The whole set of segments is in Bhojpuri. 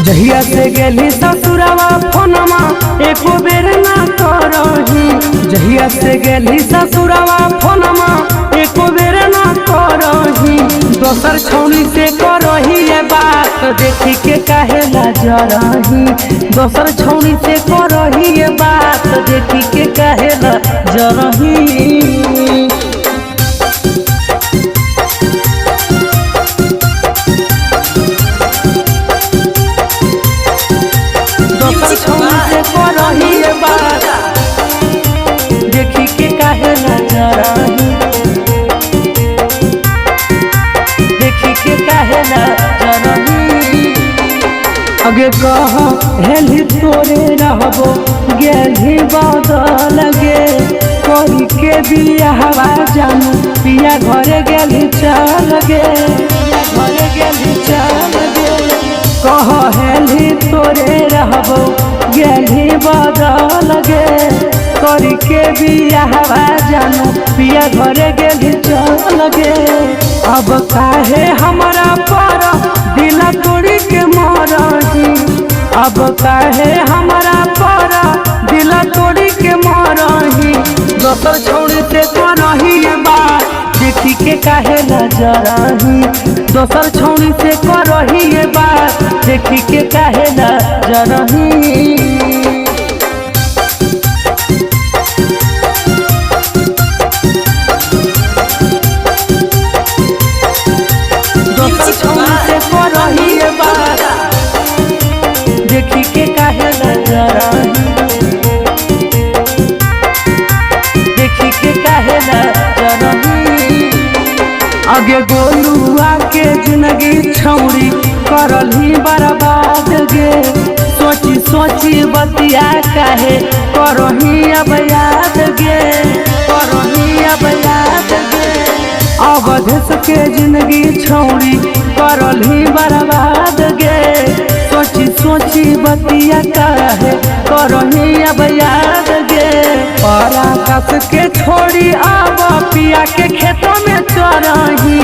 जहिया से गेली ससुरवा फोनमा एको बेर ना करही। जहिया से गेली ससुरवा फोनमा एको बेर ना करही। दोसर छौनी से करही ये बात देखी के काहे ला जरही। दोसर छौनी से करही ये बात देखी के काहे ला जरही। दोसर छौनी से करही ये बात देखी के काहे ला जरही। देखी के काहे ला जरही। अगे कह हेली तोरे रहबो गेली बदल गे। करी के बियाहवा जानू पिया घरे गेली चल गे। घरे गेली चल गे। कह हेली तोरे रहबो गेली बदल गे। करी के बियाहवा जानू पिया घरे गेली चल गे। अब काहे हमारा पर दिल तोड़ी के मरही। अब काहे हमारा पर दिल तोड़ी के मरही। दोसर छौड़ी से करही ये बात देखी के काहे ला जरही। दोसर छौड़ी से करही ये बात देखी के काहे ला जरही। दोसर छौनी से करही ये बात देखी के काहे ला जरही। देखी के काहे ला जरही। आगे गोलुआ के जिंदगी छौड़ी करही बर्बाद गे। सोची सोची बतिया काहे करही अब याद गे। करही अब याद गे। अवधेश के जिंदगी छौड़ी करही बर्बाद गे। सोची सोची बतिया काहे करही अब याद गे। पराकाश के छोड़ी अब पिया के खेतों में चरही।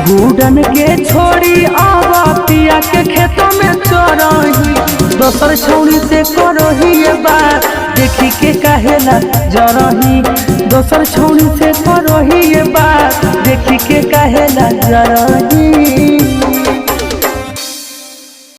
गुडन के छोड़ी अब पिया के खेतों में चरही। दोसर छौड़ी से करही ये बात देखी के काहे ला जरही। दोसर छौड़ी से करही ये बात देखी के काहे ला जरही।